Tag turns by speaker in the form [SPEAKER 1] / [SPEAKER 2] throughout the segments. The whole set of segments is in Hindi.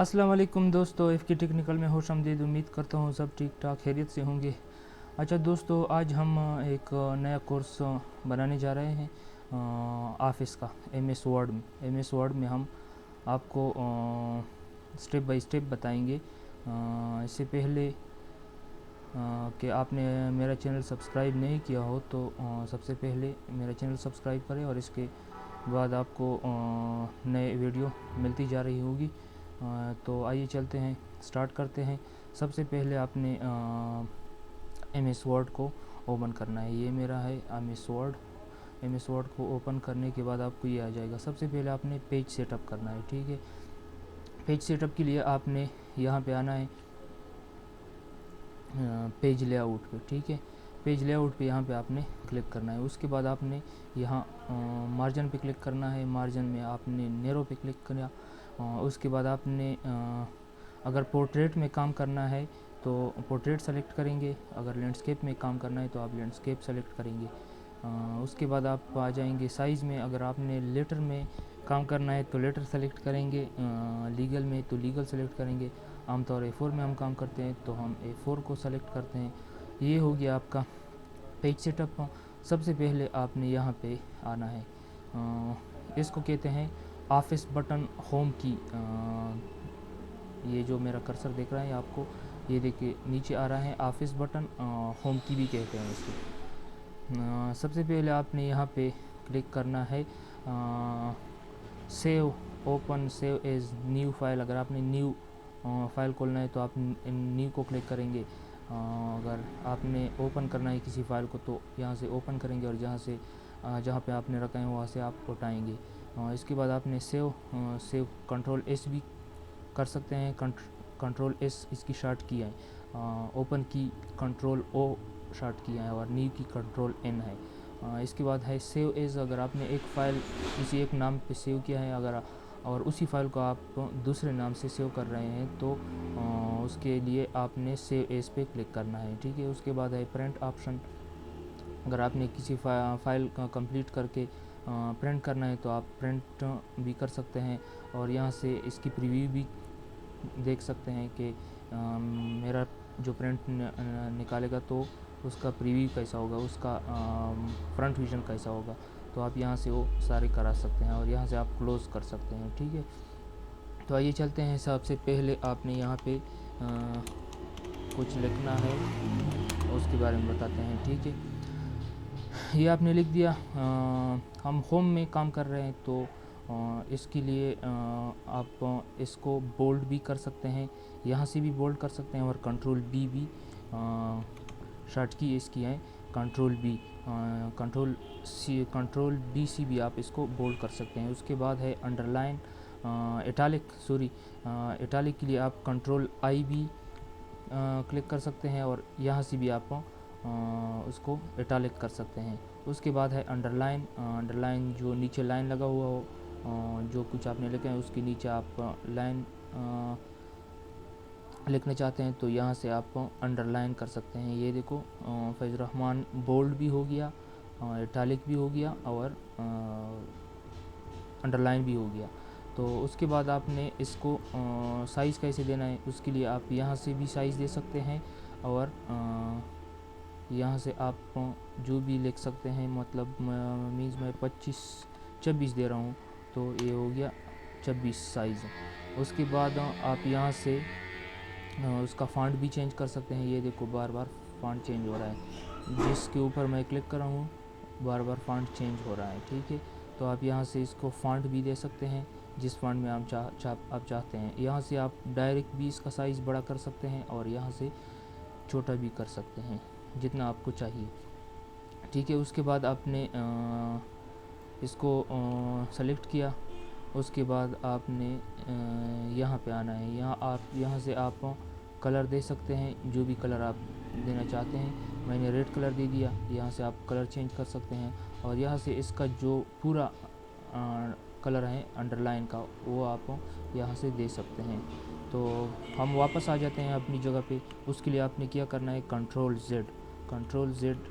[SPEAKER 1] अस्सलाम वालेकुम दोस्तों, एफ की टेक्निकल में होश आमदीद। उम्मीद करता हूँ सब ठीक ठाक खैरियत से होंगे। अच्छा दोस्तों, आज हम एक नया कोर्स बनाने जा रहे हैं ऑफिस का, एम एस वर्ड में हम आपको स्टेप बाय स्टेप बताएंगे। इससे पहले कि आपने मेरा चैनल सब्सक्राइब नहीं किया हो तो सबसे पहले मेरा चैनल सब्सक्राइब करें और इसके बाद आपको नए वीडियो मिलती जा रही होगी। तो आइए चलते हैं, स्टार्ट करते हैं। सबसे पहले आपने एम एस वर्ड को ओपन करना है। ये मेरा है एम एस वर्ड को ओपन करने के बाद आपको ये आ जाएगा। सबसे पहले आपने पेज सेटअप करना है, ठीक है। पेज सेटअप के लिए आपने यहाँ पे आना है पेज लेआउट पे, ठीक है। पेज लेआउट पे यहाँ पे आपने क्लिक करना है। उसके बाद आपने यहाँ मार्जिन पे क्लिक करना है। मार्जिन में आपने नैरो पे क्लिक करना। उसके बाद आपने अगर पोर्ट्रेट में काम करना है तो पोर्ट्रेट सेलेक्ट करेंगे, अगर लैंडस्केप में काम करना है तो आप लैंडस्केप सेलेक्ट करेंगे। उसके बाद आप आ जाएंगे साइज़ में। अगर आपने लेटर में काम करना है तो लेटर सेलेक्ट करेंगे, लीगल में तो लीगल सेलेक्ट करेंगे। आमतौर A4 में हम काम करते हैं तो हम A4 को सेलेक्ट करते हैं। ये हो गया आपका पेज सेटअप। सबसे पहले आपने यहाँ पे आना है, इसको कहते हैं ऑफिस बटन होम की। ये जो मेरा कर्सर देख रहा है आपको, ये देखिए नीचे आ रहा है ऑफिस बटन, होम की भी कहते हैं इसको। सबसे पहले आपने यहाँ पे क्लिक करना है save open save as new file. अगर आपने न्यू फाइल खोलना है तो आप न्यू को क्लिक करेंगे। अगर आपने ओपन करना है किसी फाइल को तो यहाँ से ओपन करेंगे और जहाँ पे आपने रखा है वहाँ से आप उठाएंगे। इसके बाद आपने सेव कंट्रोल एस भी कर सकते हैं। कंट्रोल एस इसकी शॉर्ट की है, ओपन की कंट्रोल ओ शॉर्ट किया है और न्यू की कंट्रोल एन है। इसके बाद है सेव एज। अगर आपने एक फ़ाइल किसी एक नाम पे सेव किया है अगर और उसी फाइल को आप दूसरे नाम से सेव कर रहे हैं तो उसके लिए आपने सेव एज पे क्लिक करना है, ठीक है। उसके बाद है प्रिंट ऑप्शन। अगर आपने किसी फाइल का कंप्लीट करके प्रिंट करना है तो आप प्रिंट भी कर सकते हैं और यहाँ से इसकी प्रीव्यू भी देख सकते हैं कि मेरा जो प्रिंट निकालेगा तो उसका प्रीव्यू कैसा होगा, उसका फ्रंट विजन कैसा होगा। तो आप यहाँ से वो सारे करा सकते हैं और यहाँ से आप क्लोज़ कर सकते हैं, ठीक है। तो आइए चलते हैं। सबसे पहले आपने यहाँ पे कुछ लिखना है, उसके बारे में बताते हैं, ठीक है। ये आपने लिख दिया। हम होम में काम कर रहे हैं तो इसके लिए आप इसको बोल्ड भी कर सकते हैं, यहाँ से भी बोल्ड कर सकते हैं और कंट्रोल बी भी शॉर्ट की इसकी है, control B. Control B C भी आप इसको बोल्ड कर सकते हैं। उसके बाद है अंडरलाइन इटालिक के लिए आप कंट्रोल आई भी क्लिक कर सकते हैं और यहाँ से भी आप उसको इटालिक कर सकते हैं। उसके बाद है अंडरलाइन जो नीचे लाइन लगा हुआ हो, जो कुछ आपने लिखा है उसके नीचे आप लाइन लिखना चाहते हैं तो यहाँ से आप अंडरलाइन कर सकते हैं। ये देखो फैज़ रहमान बोल्ड भी हो गया, इटालिक भी हो गया और अंडरलाइन भी हो गया। तो उसके बाद आपने इसको साइज़ कैसे देना है उसके लिए आप यहाँ से भी साइज़ दे सकते हैं और यहाँ से आप जो भी लिख सकते हैं, मतलब मीन्स मैं 26 दे रहा हूँ तो ये हो गया 26 साइज़। उसके बाद आप यहाँ से उसका फ़ॉन्ट भी चेंज कर सकते हैं। ये देखो बार बार फ़ॉन्ट चेंज हो रहा है, जिसके ऊपर मैं क्लिक कर रहा हूँ बार बार फ़ॉन्ट चेंज हो रहा है, ठीक है। तो आप यहाँ से इसको फ़ॉन्ट भी दे सकते हैं जिस फ़ॉन्ट में आप चाहते हैं। यहाँ से आप डायरेक्ट भी इसका साइज़ बड़ा कर सकते हैं और यहाँ से छोटा भी कर सकते हैं जितना आपको चाहिए, ठीक है। उसके बाद आपने इसको सेलेक्ट किया। उसके बाद आपने यहाँ पे आना है। यहाँ से आप कलर दे सकते हैं, जो भी कलर आप देना चाहते हैं। मैंने रेड कलर दे दिया। यहाँ से आप कलर चेंज कर सकते हैं और यहाँ से इसका जो पूरा कलर है अंडरलाइन का वो आप यहाँ से दे सकते हैं। तो हम वापस आ जाते हैं अपनी जगह पे। उसके लिए आपने क्या करना है, कंट्रोल Z।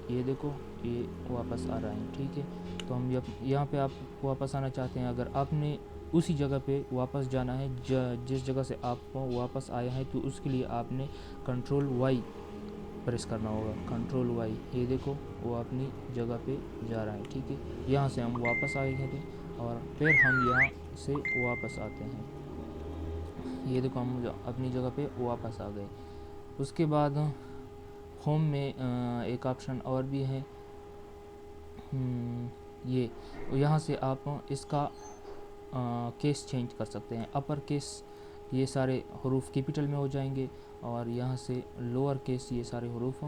[SPEAKER 1] ये देखो ये वापस आ रहा है, ठीक है। तो हम यहाँ पे आप वापस आना चाहते हैं। अगर आपने उसी जगह पे वापस जाना है जिस जगह से आप वापस आए हैं। तो उसके लिए आपने कंट्रोल वाई प्रेस करना होगा, कंट्रोल वाई। ये देखो वो अपनी जगह पे जा रहा है, ठीक है। यहाँ से हम वापस आ गए थे और फिर हम यहाँ से वापस आते हैं। ये देखो हम अपनी जगह पे वापस आ गए। उसके बाद होम में एक ऑप्शन और भी है, ये यहाँ से आप इसका केस चेंज कर सकते हैं। अपर केस ये सारे हरूफ कैपिटल में हो जाएंगे और यहाँ से लोअर केस ये सारे हरूफ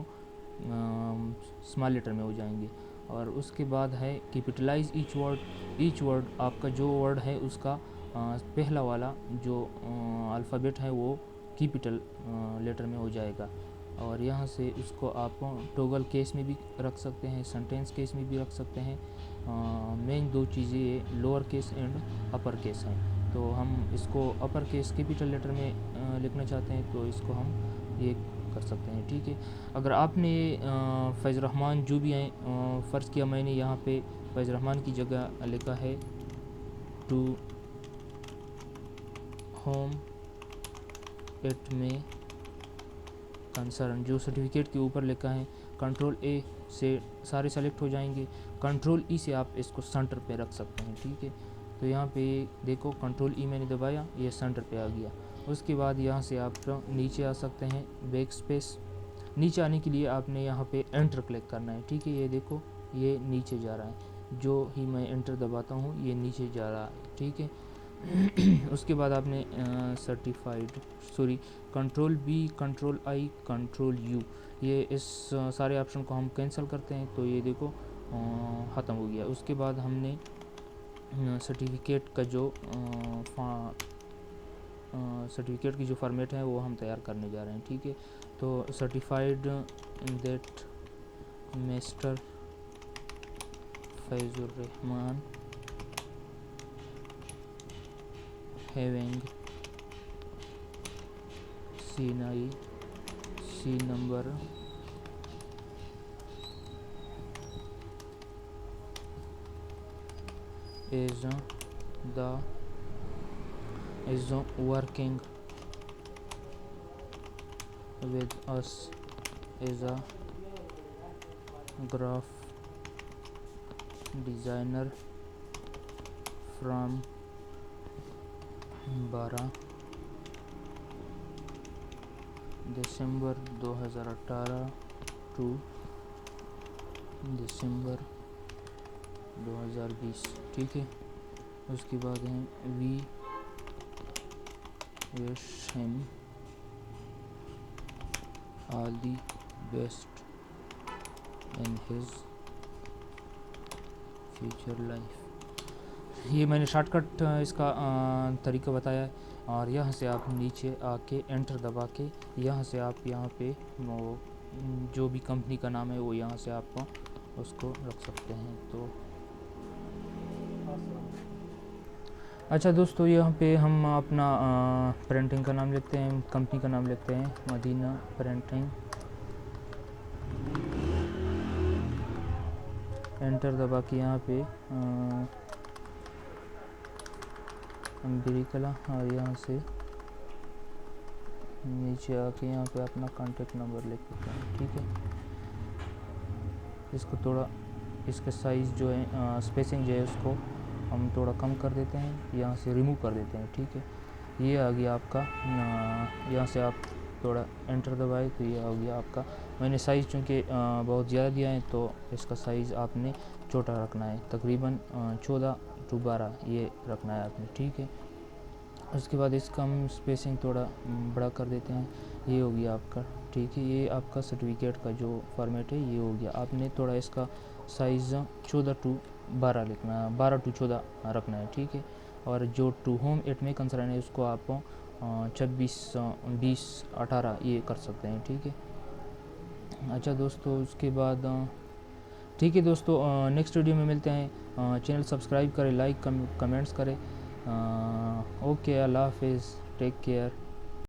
[SPEAKER 1] स्मॉल लेटर में हो जाएंगे। और उसके बाद है कैपिटलाइज ईच वर्ड आपका जो वर्ड है उसका पहला वाला जो अल्फ़ाबेट है वो कैपिटल लेटर में हो जाएगा। और यहाँ से उसको आप टॉगल केस में भी रख सकते हैं, सेंटेंस केस में भी रख सकते हैं। मेन दो चीज़ें ये lower case and upper case हैं। तो हम इसको अपर केस कैपिटल लेटर में लिखना चाहते हैं तो इसको हम ये कर सकते हैं, ठीक है। अगर आपने फैज़ रहमान जो भी हैं, फ़र्ज़ किया मैंने यहाँ पे फैज़ रहमान की जगह लिखा है टू होम इट में कंसर्न, जो सर्टिफिकेट के ऊपर लिखा है कंट्रोल ए से सारे सेलेक्ट हो जाएंगे। कंट्रोल ई से आप इसको सेंटर पे रख सकते हैं, ठीक है। तो यहाँ पे देखो कंट्रोल ई मैंने दबाया, ये सेंटर पे आ गया। उसके बाद यहाँ से आप नीचे आ सकते हैं, बैक स्पेस। नीचे आने के लिए आपने यहाँ पे एंटर क्लिक करना है, ठीक है। ये देखो ये नीचे जा रहा है, जो ही मैं एंटर दबाता हूँ ये नीचे जा रहा है, ठीक है। उसके बाद आपने control B, control I, control U, ये इस सारे ऑप्शन को हम कैंसिल करते हैं तो ये देखो ख़त्म हो गया। उसके बाद हमने सर्टिफिकेट का जो सर्टिफिकेट की जो फॉर्मेट है वो हम तैयार करने जा रहे हैं, ठीक है। तो certified that mister Faizur Rahman having C number is working with us as a graph designer from 12 December 2018 to December 2020, ठीक है। उसके बाद है we wish him all the best in his future life. ये मैंने शॉर्टकट इसका तरीका बताया है। और यहाँ से आप नीचे आके एंटर दबा के यहाँ से आप यहाँ पे वो जो भी कंपनी का नाम है वो यहाँ से आप उसको रख सकते हैं। तो अच्छा दोस्तों, यहाँ पे हम अपना प्रिंटिंग का नाम लिखते हैं, कंपनी का नाम लिखते हैं मदीना प्रिंटिंग। एंटर दबा के यहाँ पे अम्बिरिकला और यहाँ से नीचे आके यहाँ पे अपना कॉन्टेक्ट नंबर लिख देते हैं, ठीक है। इसको थोड़ा इसका साइज़ जो है स्पेसिंग जो है उसको हम थोड़ा कम कर देते हैं, यहाँ से रिमूव कर देते हैं, ठीक है। ये आ गया आपका, यहाँ से आप थोड़ा एंटर दबाए तो ये आ गया आपका। मैंने साइज़ चूँकि बहुत ज़्यादा दिया है तो इसका साइज़ आपने छोटा रखना है, तकरीबन 14 टू 12 ये रखना है आपने, ठीक है। उसके बाद इसका हम स्पेसिंग थोड़ा बड़ा कर देते हैं, ये हो गया आपका, ठीक है। ये आपका सर्टिफिकेट का जो फॉर्मेट है ये हो गया। आपने थोड़ा इसका साइज़ 14 टू 12 लिखना है, 12 टू 14 रखना है, ठीक है। और जो टू होम इट में कंसर्न है उसको आप 26, 20, 18 ये कर सकते हैं, ठीक है। अच्छा दोस्तों, उसके बाद ठीक है दोस्तों, नेक्स्ट वीडियो में मिलते हैं। चैनल सब्सक्राइब करें, लाइक कमेंट्स करें। ओके, अल्लाह हाफिज़, टेक केयर।